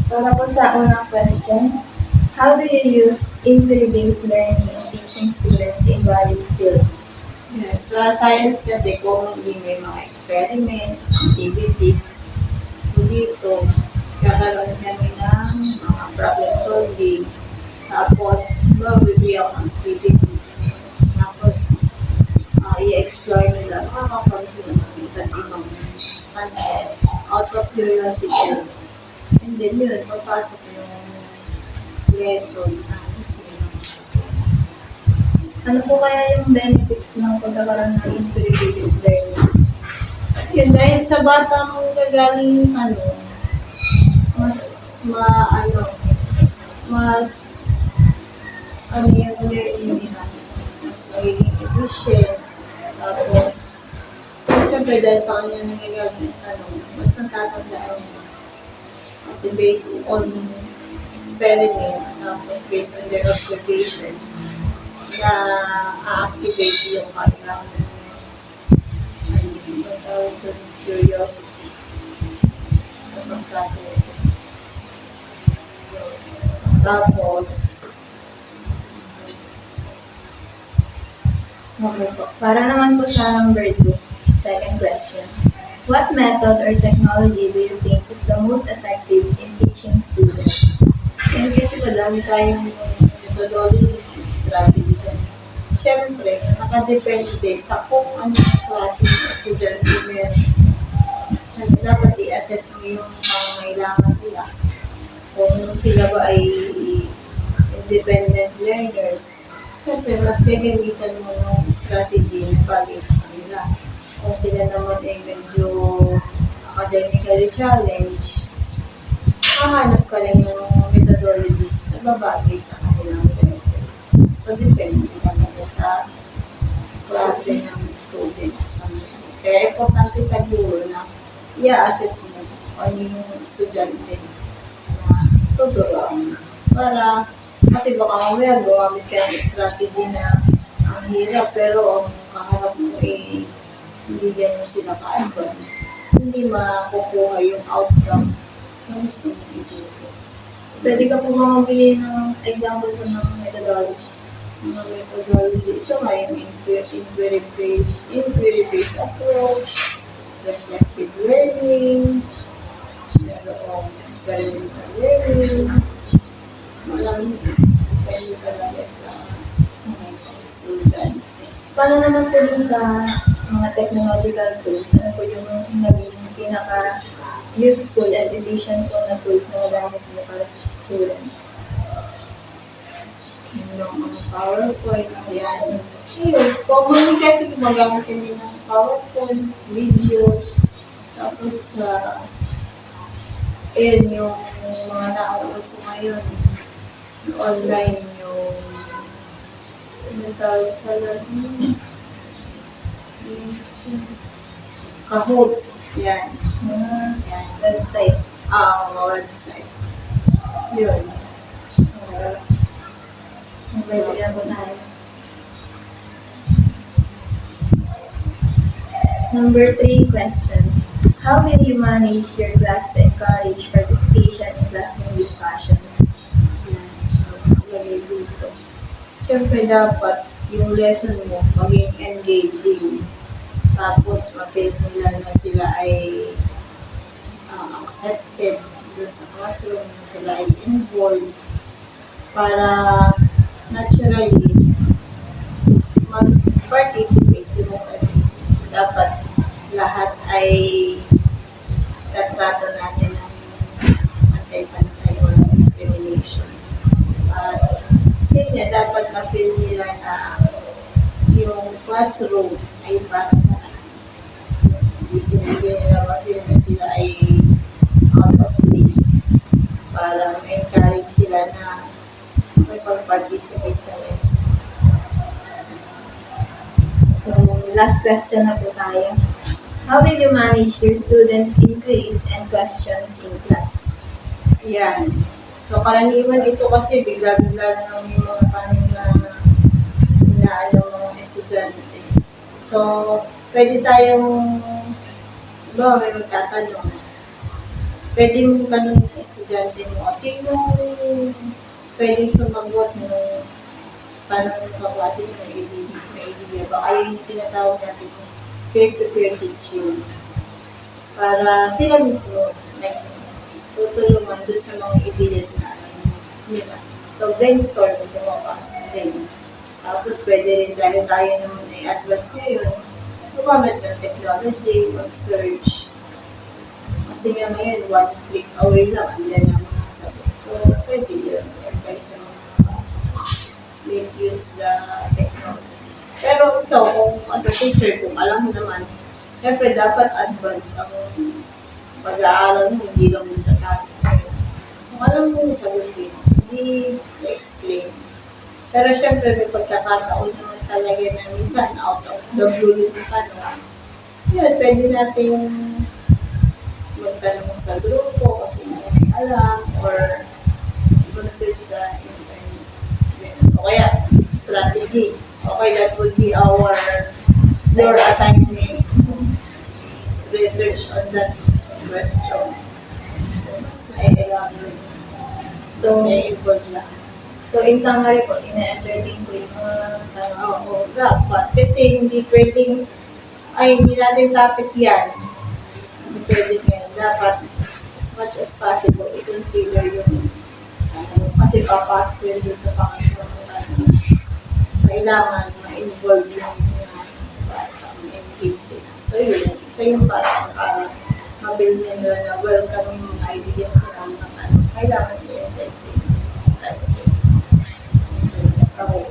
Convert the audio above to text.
Para po sa unang question, how do you use inquiry-based learning in teaching students in various fields? Yeah. Sa science kasi, commonly may mga experiments, activities. So dito, kakaroon kami ng mga problem solving. Tapos, magbibigay ako ng activity. Tapos, i-explore nila, makakaroon sila ng iba't ibang content out of curiosity. And then yun, papasok yung lesson na gusto nila. Ano po kaya yung benefits ng pagkakaroon ng inquiry-based learning? Yun, dahil sa bata mong gagaling, mas, mas, yung learning nila, mas magiging efficient. Tapos, syempre dahil sa kanya nangyagaling mas natatandaan mo. Kasi based on experiment, tapos based on their observation, na a-activate yung kanilang curiosity sa pagkatuto. Tapos, Okay po. Para naman po sa number 2, second question. What method or technology do you think is the most effective in teaching students? yun kasi madami tayong methodologies and strategies. Siyempre, nakadepende sa kung anong klase ng estudyante meron. Siyempre, dapat i-assess mo yung pangangailangan nila. Kung sila ba ay independent learners, siyempre, mas gagamitan mo ng strategy na bagay sa kanila. Kung sila naman ay medyo academically challenged, hahanap ka rin ng methodologies na babagay sa kanilang level. So, depende talaga sa klase ng students. Kaya, importante sa guro na i-assess mo kung ano yung estudyante na tuturuan. Para, kasi baka mamaya gumamit ka ng strategy na ang hirap, pero ang kaharap mo hindi ganyan sila ka-advance. Hindi makukuha yung outcome na gusto mo ituto. Pwede ka po ba magbigay ng example po ng methodology? Mga methodology, ito nga yung inquiry-based approach, reflective learning, merong experimental learning, malamig. Depende talaga sa mga student. Paano naman po dun sa mga technological tools? Ano po yung naging pinaka-useful and efficient po na tools na magamit mo para sa students? Yung mga PowerPoint, yan. Ayun, commonly kasi gumagamit kami ng PowerPoint, videos, tapos yung mga nauuso ngayon, online yung tawag sa learning, Kahoot, yan. Yan. Website. Mga website. Yun. Pwede na po tayo. Number 3 question. How will you manage your class to encourage participation in classroom discussion? Yan. So, lagay dito. Siyempre, dapat yung lesson mo maging engaging. Tapos, mapil nila na sila ay accepted doon sa classroom, na sila ay involved para naturally mag-participate sila sa lesson. Dapat lahat ay tatrato natin ng antay-pantay o discrimination. At yun nga, dapat ma-feel nila na yung classroom ay para sa kanila. Hindi sinabi nila ma-feel na sila ay out of place para ma-encourage sila na may pag-participate sa lesson. So, last question na po tayo. How will you manage your students' inquiries and questions in class? Ayan. So, karaniwan ito kasi bigla-bigla na lang yung mga tanong na inaano mga estudyante. So, pwede tayong, may magtatanong. pwede mong tanong ng estudyante mo, sino pwedeng sumagot ng tanong ng kaklase niyo, may idea ba? Kaya yung tinatawag natin yung peer-to-peer teaching. Para sila mismo, like, tutulungan doon sa mga ideas na nila. So, brainstorm yung pumapasok din. Tapos, pwede rin dahil tayo naman ay advance ngayon, gumamit ng technology, mag-search. Kasi nga ngayon, one click away lang, andyan ang mga sagot. So, pwede yun. Advice sa mga make use the technology. Pero ikaw, kung as a teacher, kung alam mo naman, syempre dapat advance ang pag-aaral mo, hindi lang mo sa topic. Kung alam mo sagutin, hindi explain. Pero syempre may pagkakataon naman talaga na minsan out of the blue yung tanong. Yun, pwede natin magtanong sa grupo kasi may alam or mag-search sa internet. O kaya, strategy. Okay, that would be your assignment. Research on that question. So, mas na-elaborate. So, na-involve lang. So, in summary po, ina-entertain ko yung mga tanong. Oo, dapat. Kasi hindi pwedeng, hindi natin topic yan. Hindi pwedeng yan. Dapat, as much as possible, i-consider yung, kasi papasok yun dun sa pangatawang kailangan ma-involve yung batang engage sila. So, yun. Isa yung parang mabilis nila na welcome yung ideas nila na kailangan i-entertain. Okay.